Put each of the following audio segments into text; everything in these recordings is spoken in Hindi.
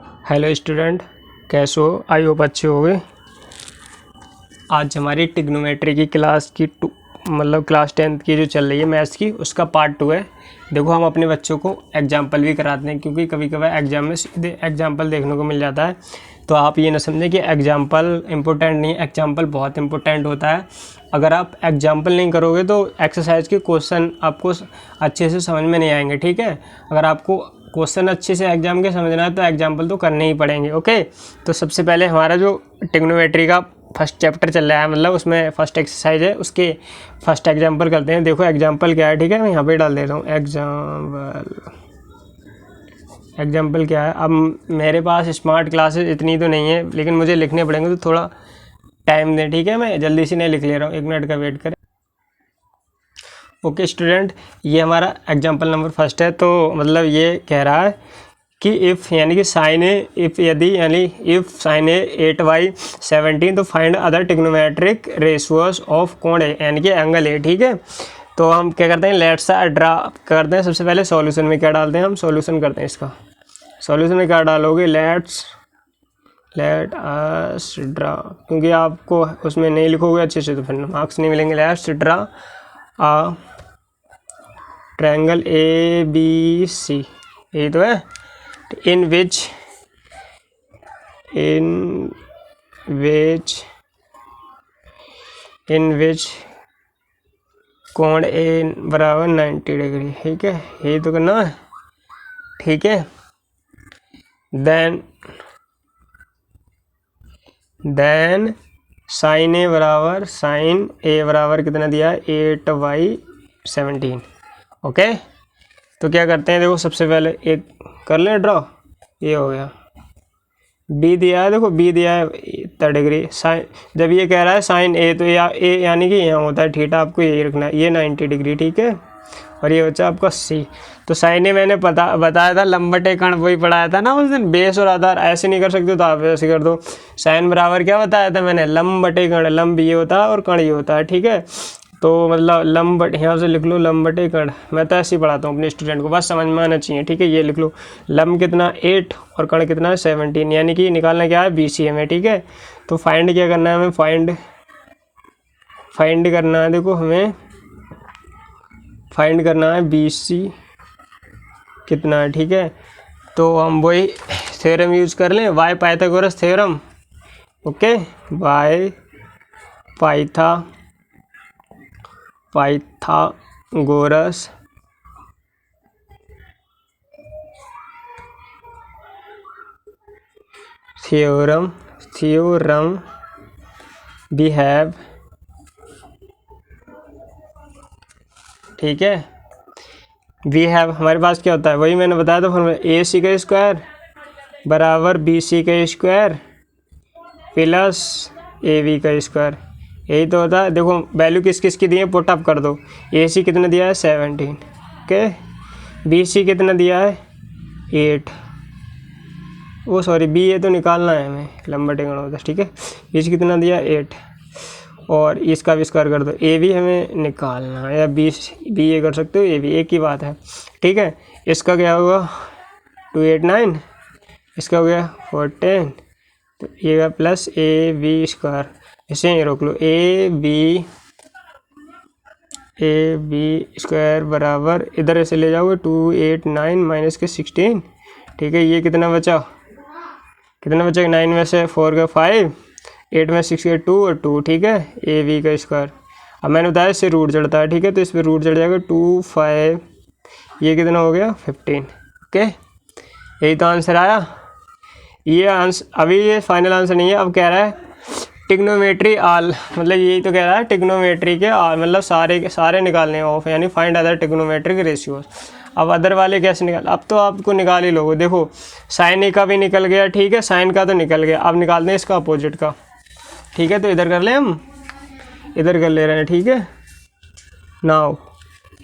हेलो स्टूडेंट, कैसे हो? आई होप अच्छे होगे। आज हमारी ट्रिग्नोमेट्री की क्लास की क्लास 10th की जो चल रही है मैथ्स की, उसका पार्ट 2 है। देखो, हम अपने बच्चों को एग्जाम्पल भी कराते हैं क्योंकि कभी कभार एग्जाम में सीधे एग्जाम्पल देखने को मिल जाता है। तो आप ये ना समझें कि एग्जाम्पल इम्पोर्टेंट नहीं है, एग्जाम्पल बहुत इंपॉर्टेंट होता है। अगर आप एग्जाम्पल नहीं करोगे तो एक्सरसाइज के क्वेश्चन आपको अच्छे से समझ में नहीं आएंगे। ठीक है, अगर आपको क्वेश्चन अच्छे से एग्जाम के समझना है तो एग्जाम्पल तो करने ही पड़ेंगे। ओके, तो सबसे पहले हमारा जो ट्रिग्नोमेट्री का फर्स्ट चैप्टर चल रहा है, मतलब उसमें फर्स्ट एक्सरसाइज है, उसके फर्स्ट एग्जाम्पल करते हैं। देखो एग्जाम्पल क्या है, ठीक है, मैं यहाँ पे डाल देता हूँ एग्जाम्पल क्या है। अब मेरे पास स्मार्ट क्लासेस इतनी तो नहीं है, लेकिन मुझे लिखने पड़ेंगे, तो थोड़ा टाइम दें। ठीक है, मैं जल्दी से नहीं लिख ले रहा हूँ, 1 मिनट का वेट करें। ओके स्टूडेंट, ये हमारा एग्जाम्पल नंबर फर्स्ट है। तो मतलब ये कह रहा है कि इफ़ यानी कि साइन ए, इफ़ यदि यानी इफ़ साइन ए 8/17, तो find other trigonometric ratios of कोण ए, यानी कि एंगल ए। ठीक है, तो हम क्या करते हैं, लेट्स ड्रा करते हैं। सबसे पहले सॉल्यूशन में क्या डालते हैं, हम सॉल्यूशन करते हैं इसका। सॉल्यूशन में क्या डालोगे, लेट अस ड्रा, क्योंकि आपको उसमें नहीं लिखोगे अच्छे से तो फिर मार्क्स नहीं मिलेंगे। Let's draw a triangle A B C, यही तो है। इन विच कोण ए बराबर 90 डिग्री। ठीक है, यही तो करना है। ठीक है, देन साइन ए बराबर कितना दिया है, 8/17। ओके, तो क्या करते हैं, देखो सबसे पहले एक कर लें ड्रॉ, ये हो गया। बी दिया है, देखो बी दिया है 30 डिग्री। साइन, जब ये कह रहा है साइन ए, तो ए यानी कि यहाँ होता है थीटा, आपको यही रखना है, ये 90 डिग्री। ठीक है, और ये बचा आपका सी। तो साइन ए मैंने बताया था, लंबटे कण वही पढ़ाया था ना उस दिन। बेस और आधार ऐसे नहीं कर सकते तो आप ऐसे कर दो। साइन बराबर क्या बताया था मैंने, लंबटे कण। लंब ये होता है और कण ये होता है। ठीक है, तो मतलब लंबट यहाँ से लिख लो, लंबटे कण। मैं तो ऐसे ही पढ़ाता हूँ अपने स्टूडेंट को, बस समझ में आना चाहिए। ठीक है, ये लिख लो, लंब कितना 8 और कण कितना है 17, यानी कि निकालना क्या है, BC हमें। ठीक है, तो फाइंड क्या करना है हमें, फाइंड करना है। देखो हमें फाइंड करना है BC कितना है। ठीक है, तो हम वही थ्योरम यूज कर लें, why Pythagoras theorem. Okay, why Pythagoras theorem we have. ठीक है, वी हैव हमारे पास क्या होता है, वही मैंने बताया था फॉर्मूला, AC का स्क्वायर बराबर BC का स्क्वायर प्लस AB का स्क्वायर, यही तो होता है। देखो वैल्यू किस किस की दी है, पुट अप कर दो। AC कितना दिया है 17, ओके। BC कितना दिया है 8, वो सॉरी BA तो निकालना है हमें, लंबा टेंगड़ होता है। ठीक है, BC कितना दिया 8, और इसका भी स्क्वायर कर दो। AB हमें निकालना है, या BA कर सकते हो, AB एक ही बात है। ठीक है, इसका क्या होगा 289, इसका हो गया 14, तो ये प्लस AB स्क्वायर, इसे ही रोक लो। AB स्क्वायर बराबर, इधर ऐसे ले जाओगे 289 माइनस के 16। ठीक है, ये कितना बचा 9 में से 4 का 5, 8 में 6 का 2 और 2। ठीक है, AB का स्क्वायर। अब मैंने बताया इससे रूट चढ़ता है। ठीक है, तो इस पर रूट चढ़ जाएगा 2 5, ये कितना हो गया 15। ओके, यही तो आंसर आया। ये आंसर, अभी ये फाइनल आंसर नहीं है, अब कह रहा है ट्रिग्नोमेट्री आल, मतलब यही तो कह रहा है ट्रिग्नोमेट्री के आल, मतलब सारे निकालने ऑफ, यानी फाइंड अदर ट्रिग्नोमेट्रिक रेशियोज। अब अदर वाले कैसे निकाल, अब तो आपको निकाल ही लोगे। देखो साइन ए का भी निकल गया, ठीक है, साइन का तो निकल गया, अब निकालते हैं इसका अपोजिट का। ठीक है, तो इधर कर लें, हम इधर कर ले रहे हैं। ठीक है, नाउ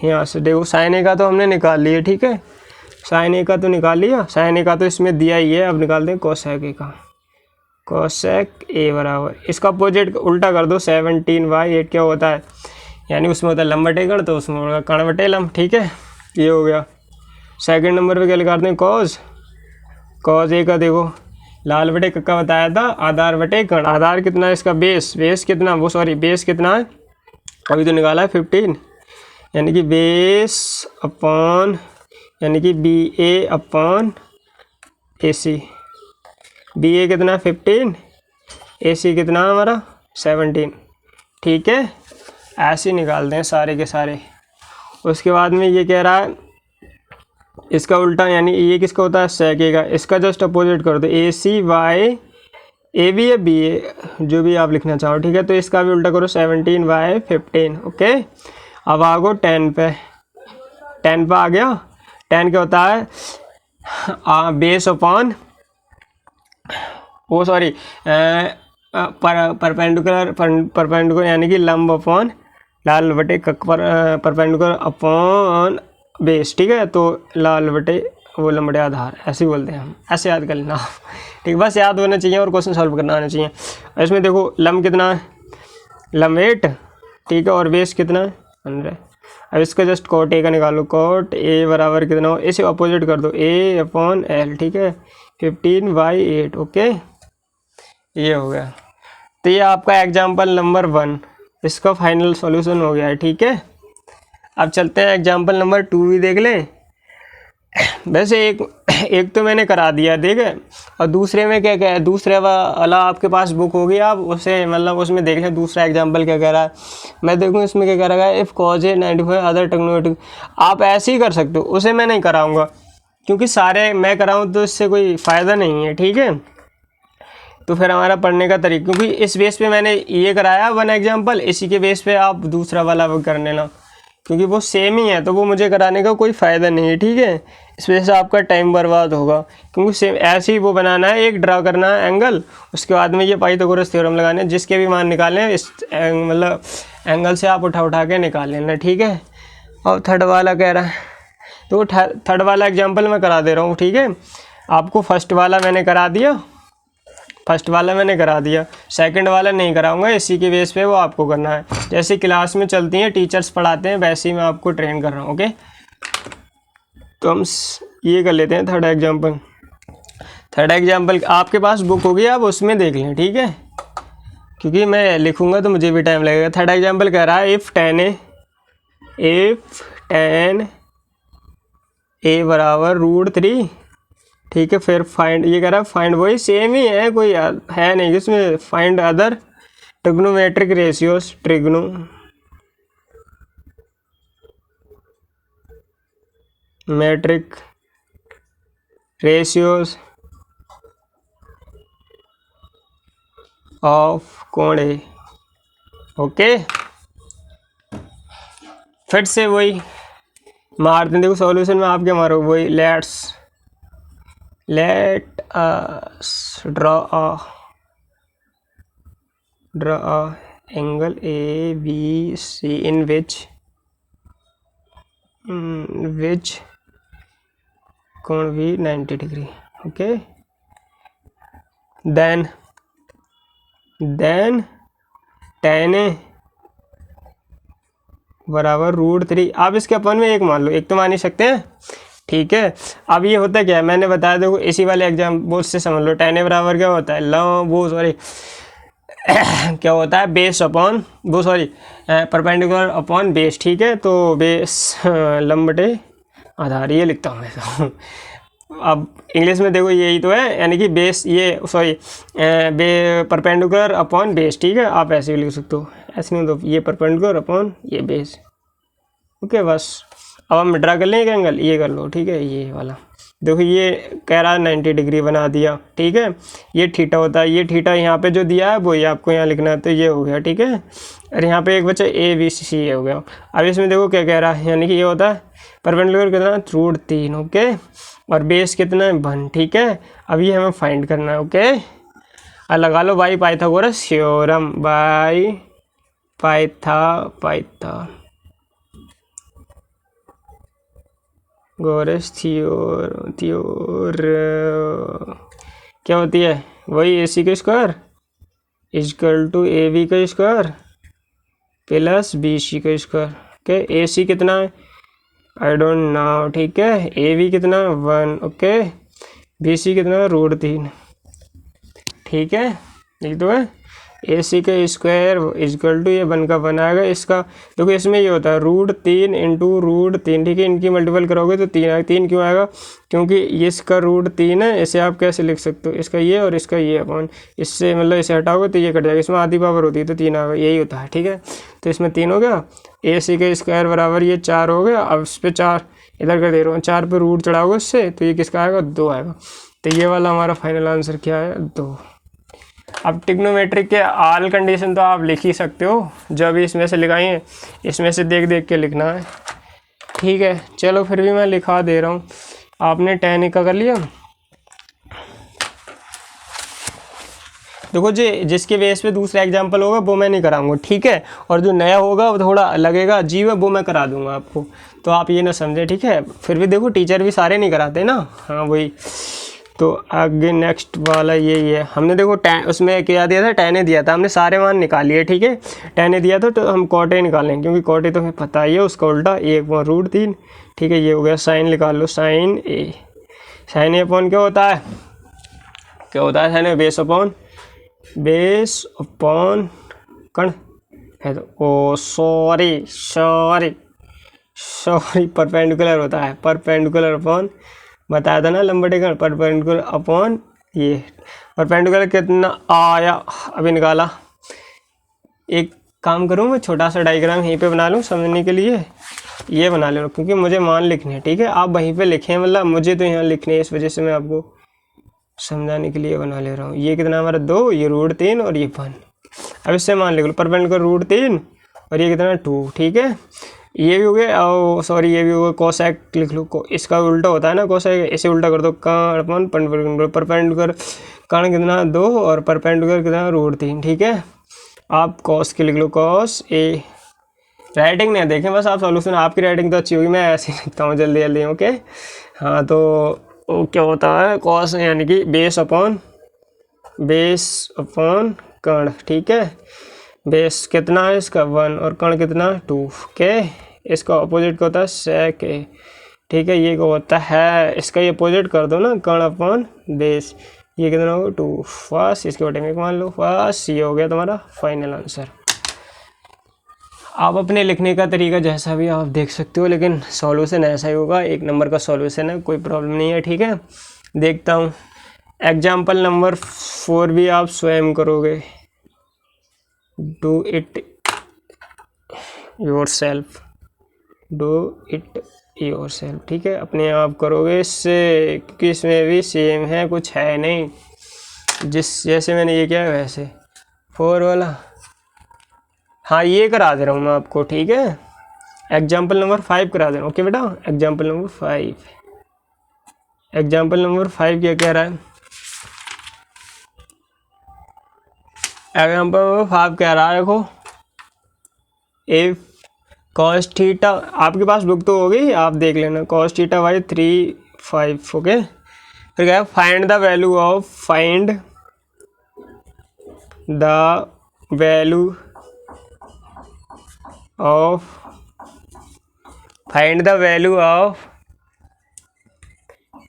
यहाँ से देखो साइन ए का तो हमने निकाल लिया। ठीक है, साइन ए का तो निकाल लिया, साइन ए का तो इसमें दिया ही है। अब निकालते हैं कोसेक ए का। कोसेक ए बराबर, इसका अपोजिट उल्टा कर दो, 17/8 क्या होता है, यानी उसमें होता है लंबटे कण, तो उसमें होगा कण बटे लंब। ठीक है, ये हो गया। सेकंड नंबर पे क्या निकालते हैं, कॉस कॉज ए का देखो लाल बटे कक्का बताया था, आधार बटे कण। आधार कितना है इसका, बेस कितना, वो सॉरी बेस कितना है अभी तो निकाला है 15, यानी कि बेस अपॉन यानी कि बी ए अपॉन ए सी। बी ए कितना 15, ए सी कितना हमारा 17। ठीक है, ऐसे निकालते हैं सारे के सारे। उसके बाद में ये कह रहा है इसका उल्टा, यानी ये किसका होता है सेक ए का, इसका जस्ट अपोजिट कर दो, ए सी वाई ए बी है बी ए, जो भी आप लिखना चाहो। ठीक है, तो इसका भी उल्टा करो 17 वाई 15। ओके, अब आगो 10 पे। 10 पे आ गया। 10 क्या होता है बेस अपॉन वो सॉरी परपेंडिकुलर यानी कि लंब अपॉन लाल बटे परपेंडिकुलर अपॉन बेस। ठीक है, तो लाल बटे वो लंब बटे आधार, ऐसे ही बोलते हैं हम, ऐसे याद कर लेना। ठीक, बस याद होना चाहिए और क्वेश्चन सॉल्व करना आना चाहिए। इसमें देखो लंब कितना है, लंब 8। ठीक है, और बेस कितना है 15। अब इसका जस्ट कॉट ए का निकालो, कॉट ए बराबर कितना हो, इसे अपोजिट कर दो, ए अपॉन एल। ठीक है, 15 बाई 8। ओके, ये हो गया। तो ये आपका एग्जाम्पल नंबर 1, इसका फाइनल सॉल्यूशन हो गया है। ठीक है, अब चलते हैं एग्जाम्पल नंबर 2 भी देख लें। वैसे एक तो मैंने करा दिया, ठीक है, और दूसरे में क्या क्या है, दूसरे वाला आपके पास बुक होगी, आप उसे मतलब उसमें देख लें दूसरा एग्जाम्पल क्या कह रहा है। मैं देखूँ इसमें क्या कह रहा है, if cause A 95 other trigonometric. आप ऐसे ही कर सकते हो, उसे मैं नहीं कराऊंगा क्योंकि सारे मैं कराऊँ तो इससे कोई फ़ायदा नहीं है। ठीक है, तो फिर हमारा पढ़ने का तरीका, क्योंकि इस बेस पे मैंने ये कराया 1 एग्जाम्पल, इसी के बेस पे आप दूसरा वाला वो कर लेना, क्योंकि वो सेम ही है तो वो मुझे कराने का कोई फ़ायदा नहीं है। ठीक है, इस वजह से आपका टाइम बर्बाद होगा, क्योंकि सेम ऐसे ही वो बनाना है, एक ड्रा करना है एंगल, उसके बाद में ये पाइथागोरस थ्योरम लगाने, जिसके भी मान निकालने इस मतलब एंगल से आप उठा के निकाल लेना। ठीक है, और थर्ड वाला कह रहा है, तो थर्ड वाला एग्जाम्पल मैं करा दे रहा हूँ। ठीक है, आपको फर्स्ट वाला मैंने करा दिया, सेकंड वाला नहीं कराऊंगा, इसी के बेस पे वो आपको करना है। जैसे क्लास में चलती हैं, टीचर्स पढ़ाते हैं, वैसे ही मैं आपको ट्रेन कर रहा हूँ। ओके, तो हम ये कर लेते हैं थर्ड एग्जाम्पल। आपके पास बुक होगी, आप उसमें देख लें। ठीक है, क्योंकि मैं लिखूंगा तो मुझे भी टाइम लगेगा। थर्ड एग्जाम्पल कह रहा है इफ़ tan a बराबर √3। ठीक है, फिर फाइंड, ये कह रहा है फाइंड, वही सेम ही है, कोई है नहीं इसमें, find other trigonometric ratios, trigonometric ratios of कोण ए। ओके, फिर से वही मारते हैं, देखो सॉल्यूशन में आप क्या मारो, वही let us draw a angle ABC in which कोण भी 90 degree. Okay, then tan A बराबर √3। आप इसके अपन में एक मान लो, एक तो मान ही सकते हैं। ठीक है, अब ये होता क्या है, मैंने बताया देखो, इसी वाले एग्जाम वो से समझ लो, tan A बराबर क्या होता है, क्या होता है, बेस अपॉन वो सॉरी परपेंडिकुलर अपॉन बेस। ठीक है, तो बेस लंब बटे आधार, ये लिखता हूँ मैं तो। अब इंग्लिश में देखो यही तो है, यानी कि बेस, ये सॉरी परपेंडिकुलर अपॉन बेस। ठीक है, आप ऐसे भी लिख सकते हो, ऐसे नहीं तो ये परपेंडिकुलर अपॉन ये बेस। ओके, बस अब हम ड्रा कर लें एक एंगल, ये कर लो। ठीक है, ये वाला देखो, ये कह रहा है 90 डिग्री बना दिया। ठीक है, ये थीटा होता है, ये थीटा यहाँ पे जो दिया है वही आपको यहाँ लिखना है, तो ये हो गया। ठीक है, और यहाँ पे एक बच्चा ABC ये हो गया। अब इसमें देखो क्या कह रहा है, यानी कि ये होता है परपेंडिकुलर कितना √3। ओके, और बेस कितना है 1। ठीक है, अब ये हमें फाइंड करना है। ओके, और लगा लो by Pythagoras theorem, by Pythagoras theorem क्या होती है, वही AC का स्क्वायर इक्वल टू AB का स्क्वायर प्लस BC का स्क्वायर। ओके, AC कितना है, आई डोंट नो। ठीक है, AB कितना 1। ओके, BC कितना √3, ठीक है, ये तो है। AC का स्क्वायर इजक्वल टू ये 1 का बनाएगा इसका, देखो इसमें ये होता है √3 इंटू √3, ठीक है, इनकी मल्टीपल करोगे तो 3 आएगा। 3 क्यों आएगा? क्योंकि इसका √3 है, इसे आप कैसे लिख सकते हो, इसका ये और इसका ये अपॉन, इससे मतलब इसे हटाओगे तो ये कट जाएगा, इसमें आधी पावर होती है तो 3 आएगा, यही होता है, ठीक है। तो इसमें 3 हो गया। AC का स्क्वायर बराबर ये 4 हो गया। अब इस पर 4 इधर कर दे रहा हूँ, 4 पे रूट चढ़ाओगे इससे तो ये किसका आएगा? 2 आएगा। तो ये वाला हमारा फाइनल आंसर क्या है? 2। अब ट्रिग्नोमेट्रिक के ऑल कंडीशन तो आप लिख ही सकते हो, जो अभी इसमें से लिखाई है इसमें से देख देख के लिखना है, ठीक है। चलो फिर भी मैं लिखा दे रहा हूँ। आपने tan का कर लिया, देखो जी जिसके बेस पे दूसरा एग्जाम्पल होगा वो मैं नहीं कराऊंगा, ठीक है, और जो नया होगा वो थोड़ा लगेगा अजीब है वो मैं करा दूंगा आपको, तो आप ये ना समझे, ठीक है। फिर भी देखो टीचर भी सारे नहीं कराते ना, हाँ वही। तो आगे नेक्स्ट वाला यही है, हमने देखो उसमें क्या दिया था, tan दिया था, हमने सारे मान निकाल लिए, ठीक है। tan दिया था तो हम cot निकालेंगे, क्योंकि cot तो हमें पता ही है, उसका उल्टा 1/√3, ठीक है। ये हो गया, साइन निकाल लो, sin A अपॉन क्या होता है, साइन बेस अपॉन कण है, तो ओ सॉरी परपेंडिकुलर होता है, परपेंडिकुलर अपॉन, बताया था ना लंबटे कण, परपेंडिकुलर अपॉन ये, परपेंडिकुलर कितना आया अभी निकाला। एक काम करूँ मैं, छोटा सा डायग्राम यहीं पे बना लूँ समझने के लिए, ये बना ले, क्योंकि मुझे मान लिखने हैं, ठीक है। आप वहीं पे लिखें, मतलब मुझे तो यहाँ लिखने है, इस वजह से मैं आपको समझाने के लिए बना ले रहा हूँ। ये कितना हमारा 2, ये √3 और ये 1। अब इससे मान लिख लो परपेंडिकुलर √3 और ये कितना 2, ठीक है। ये भी हो गया, और सॉरी ये भी हो गया, कोसेक लिख लो, इसका उल्टा होता है ना कोसेक, इसे उल्टा कर दो, कण अपन परपेंडिकुलर कण कितना 2 और परपेंडिकुलर कितना √3, ठीक है। आप कॉस के लिख लो, कॉस A, राइटिंग नहीं देखें बस आप सॉल्यूशन, आपकी राइटिंग तो अच्छी होगी, मैं ऐसे लिखता हूँ जल्दी जल्दी, ओके। हाँ तो वो क्या होता है, कॉस यानी कि बेस अपॉन कण, ठीक है। बेस कितना है इसका 1 और कण कितना 2 के, इसका अपोजिट क्या होता है सेक A, ठीक है। ये क्या होता है, इसका ये अपोजिट कर दो ना, कण अपॉन बेस, ये कितना होगा 2 फर्स्ट, इसके बटे में मान लो फर्स्ट, ये हो गया तुम्हारा फाइनल आंसर। आप अपने लिखने का तरीका जैसा भी आप देख सकते हो, लेकिन सॉल्यूशन ऐसा ही होगा, 1 नंबर का सॉल्यूशन है, कोई प्रॉब्लम नहीं है, ठीक है। देखता हूँ एग्जाम्पल नंबर 4 भी आप स्वयं करोगे, डू इट योरसेल्फ, ठीक है, अपने आप करोगे इससे, क्योंकि इसमें भी सेम है, कुछ है नहीं, जिस जैसे मैंने ये किया है वैसे 4 वाला, हाँ ये करा दे रहा हूँ मैं आपको, ठीक है। एग्जाम्पल नंबर 5 करा दे रहा हूँ, ओके बेटा। एग्जाम्पल नंबर 5 क्या कह रहा है, एग्जाम्पल नंबर 5 कह रहा है, देखो इफ cos थीटा, आपके पास बुक तो होगी, आप देख लेना, cos थीटा बाई 3/5, ओके। फिर क्या है, find the value of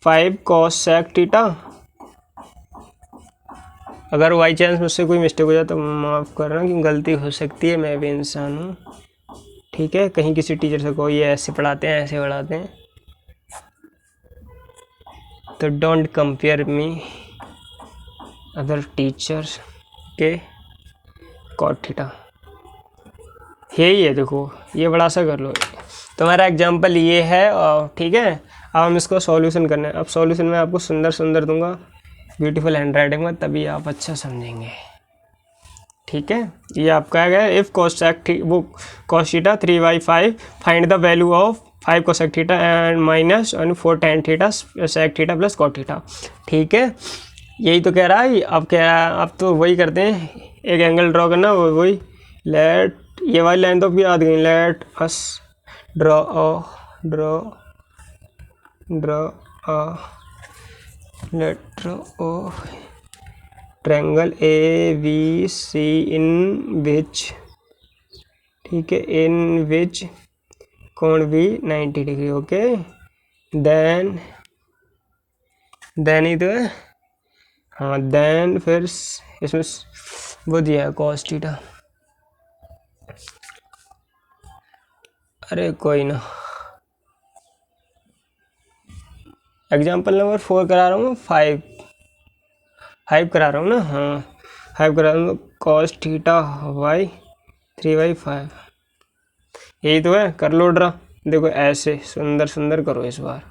5 cos sec theta. अगर बाई चांस मुझसे कोई मिस्टेक हो जाए तो माफ़ करना, कि गलती हो सकती है, मैं भी इंसान हूँ, ठीक है। कहीं किसी टीचर से कहो ये ऐसे पढ़ाते हैं, ऐसे पढ़ाते हैं, तो don't compare me other teachers के cot थीटा, यही है, देखो ये बड़ा सा कर लो। तुम्हारा एग्जाम्पल ये है, और ठीक है, अब हम इसको सॉल्यूशन करना है। अब सॉल्यूशन में आपको सुंदर सुंदर दूंगा, ब्यूटीफुल हैंडराइटिंग में, तभी आप अच्छा समझेंगे, ठीक है। ये आपका है, if cos theta 3/5 find the value of 5 cosec theta and minus 4 tan theta sec theta plus cot theta, ठीक है। यही तो कह रहा है। अब कह रहा है, अब तो वही करते हैं, एक एंगल ड्रॉ करना, वही लेट, ये वाली लाइन तो भी याद गई, let us draw triangle ABC in which, ठीक है, इन विच कोण भी 90 डिग्री, ओके। देन देन ही तो है। हाँ देन फिर इसमें वो दिया है कॉस थीटा। अरे कोई ना, एग्जाम्पल नंबर 4 करा रहा हूँ, 5 करा रहा हूँ ना, हाँ 5 करा रहा हूँ। कॉस थीटा वाई 3/5, यही तो है। कर लो ड्रा, देखो ऐसे सुंदर सुंदर करो इस बार।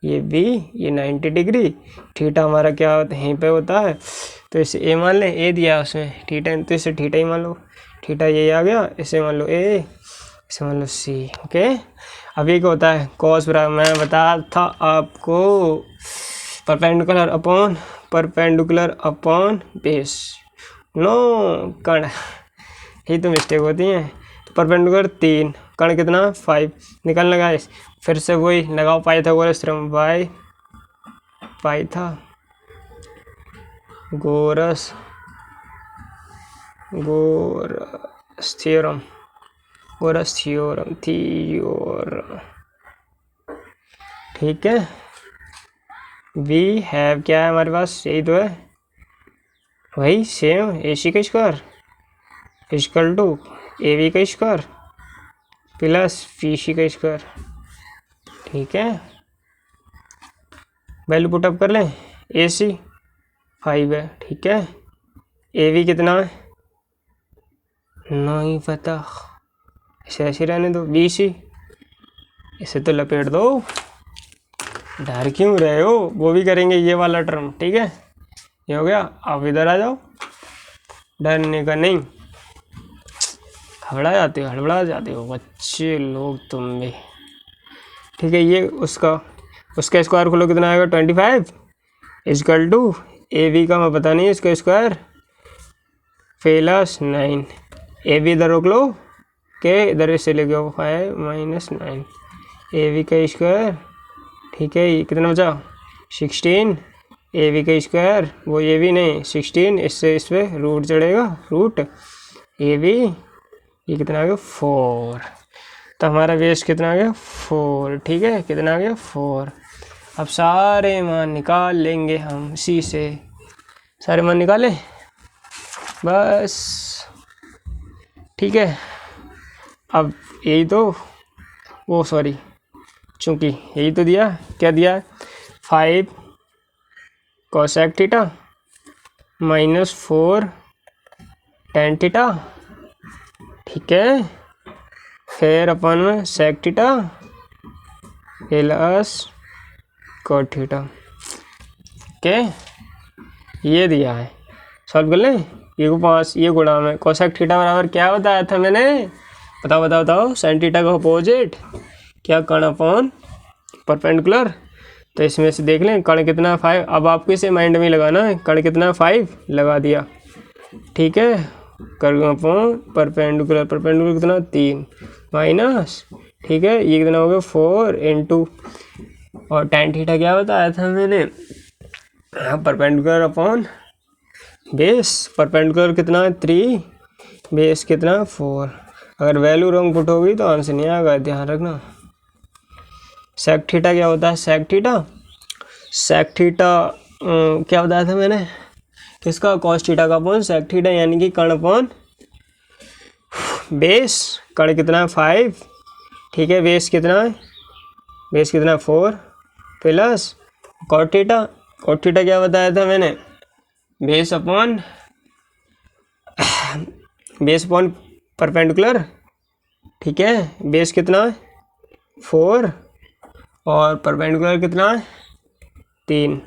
ये बी, ये 90 डिग्री, थीटा हमारा क्या होता है, यहीं पे होता है, तो इसे ए मान लें, ए दिया उसमें थीटा, तो इसे थीटा ही मान लो, थीटा ये आ गया, इसे मान लो ए, इसे मान लो सी। ओके, अब ये क्या होता है, कॉस बराबर, मैं बता था आपको, परपेंडिकुलर अपॉन बेस, नो कण, यही तो मिस्टेक होती हैं। तो परपेंडिकुलर 3, कण कितना 5 निकलने लगा। फिर से वही लगाओ Pythagoras theorem, by Pythagoras theorem, ठीक है। वी हैव क्या है हमारे पास, यही तो है, वही सेम ए सी का square equal to A B का स्क्वायर प्लस पी सी का स्क्वायर, ठीक है। वैल्यू पुटअप कर लें, ए सी 5 है, ठीक है, ए वी कितना है नहीं पता, इसे ऐसे रहने दो। बी सी, इसे तो लपेट दो, डर क्यों रहे हो, वो भी करेंगे ये वाला टर्म, ठीक है। ये हो गया, आप इधर आ जाओ, डरने का नहीं, हड़बड़ा जाते हो बच्चे लोग तुम भी, ठीक है। ये उसका स्क्वायर खोलो, कितना आएगा 25 इक्वल टू ए बी का मैं पता नहीं है, इसका स्क्वायर प्लस 9, ए बी इधर रोक लो के इधर से ले गया 5 - 9 ए बी का स्क्वायर, ठीक है। ये कितना बचा 16, ए बी का स्क्वायर, वो ए बी नहीं 16, इससे इस पर रूट चढ़ेगा, रूट ए बी, ये कितना आ गया 4, तो हमारा बेस कितना आ गया 4, ठीक है, कितना आ गया 4। अब सारे मान निकाल लेंगे हम इसी से, सारे मान निकाले बस, ठीक है। अब यही तो, वो सॉरी, चूँकि यही तो दिया, क्या दिया 5 कोसेक थीटा -4 tan थीटा, ठीक है, फिर अपन में sec theta plus cot theta, okay, ये दिया है। सॉल्व कर लें, ये को 5, ये गुणा में कोसेक थीटा बराबर क्या बताया था मैंने, बताओ साइन थीटा का अपोजिट क्या, कण अपॉन परपेंडिकुलर, तो इसमें से देख लें कण कितना 5, अब आपको इसे माइंड में लगाना है, कण कितना 5 लगा दिया, ठीक है, कर अपॉन परपेंडिकुलर कितना 3 माइनस, ठीक है, ये कितना हो गया 4 इंटू, और tan थीटा क्या बताया था मैंने, परपेंडिकुलर अपॉन बेस, परपेंडिकुलर कितना 3, बेस कितना 4, अगर वैल्यू रॉन्ग पुट होगी तो आंसर नहीं आएगा, ध्यान रखना। सेक थीटा क्या होता है, सेक थीटा क्या बताया था मैंने, किसका कॉस थीटा का अपॉन सेक थीटा, यानी कि कण अपॉन बेस, कण कितना 5, ठीक है, बेस कितना 4 प्लस कॉट थीटा क्या बताया था मैंने, बेस अपॉन परपेंडिकुलर, ठीक है, बेस कितना 4 और परपेंडिकुलर कितना 3,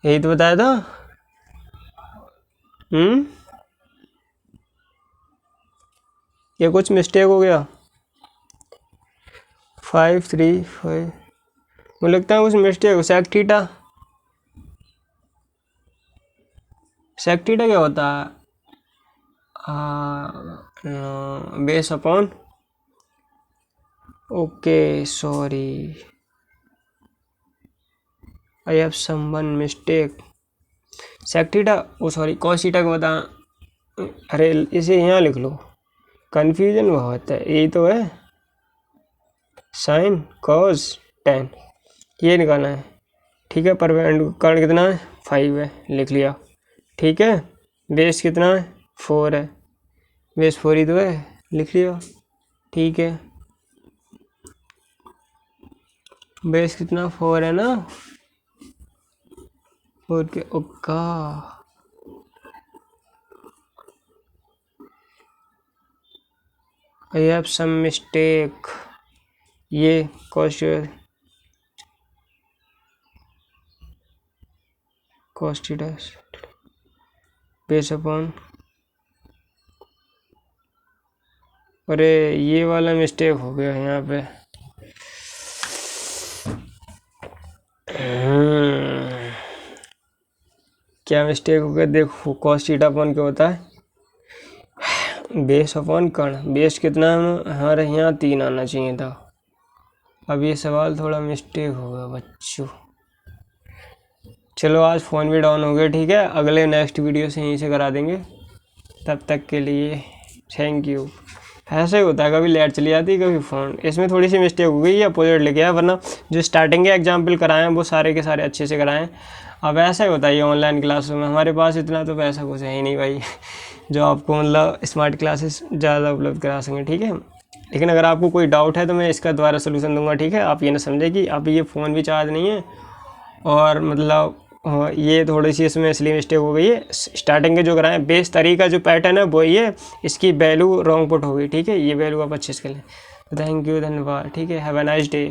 यही तो बताया था। ये कुछ मिस्टेक हो गया, 5 3 5, मुझे लगता है कुछ मिस्टेक हो, सेक थीटा क्या होता है, base upon, okay sorry, I have someone mistake, sec theta, oh sorry cos theta को बता, अरे इसे यहाँ लिख लो, कन्फ्यूजन बहुत है, यही तो है, साइन कॉस टेन, ये निकालना है, ठीक है। कर्ण कितना है 5 है, लिख लिया। ठीक है। बेस कितना है 4 है, बेस 4 ही तो है, लिख लिया। ठीक है। बेस कितना 4 है ना, 4 के ओका। I have some mistake. ये कॉस्ट बेस अपॉन, अरे ये वाला मिस्टेक हो गया यहाँ पे। क्या मिस्टेक हो गया, देखो कॉस थीटा अपॉन क्या होता है, बेस अपॉन कर्ण। बेस कितना है हमारे यहाँ 3 आना चाहिए था। अब ये सवाल थोड़ा मिस्टेक हो गया बच्चों। चलो आज फ़ोन भी डाउन हो गया, ठीक है, अगले नेक्स्ट वीडियो से यहीं से करा देंगे। तब तक के लिए थैंक यू। ऐसे ही होता है, कभी लाइट चली जाती है कभी फ़ोन, इसमें थोड़ी सी मिस्टेक हो गई है, अपोजिट लेके आया, वरना जो स्टार्टिंग के एग्जाम्पल कराए हैं वो सारे के सारे अच्छे से कराएं। अब ऐसा ही होता है ये ऑनलाइन क्लासों में, हमारे पास इतना तो पैसा कुछ है ही नहीं भाई जो आपको मतलब स्मार्ट क्लासेस ज़्यादा उपलब्ध करा सकें, ठीक है। लेकिन अगर आपको कोई डाउट है तो मैं इसका दोबारा सोल्यूशन दूंगा, ठीक है। आप ये ना समझे कि अभी ये फ़ोन भी चार्ज नहीं है और मतलब ये थोड़ी सी इसमें इसलिए मिस्टेक हो गई है। स्टार्टिंग के जो कराएं बेस तरीका जो पैटर्न है वही है, इसकी वैल्यू रॉन्ग पुट हो गई, ठीक है। ये वैल्यू आप अच्छे से कर लें। थैंक यू, धन्यवाद, ठीक है। Have a nice day.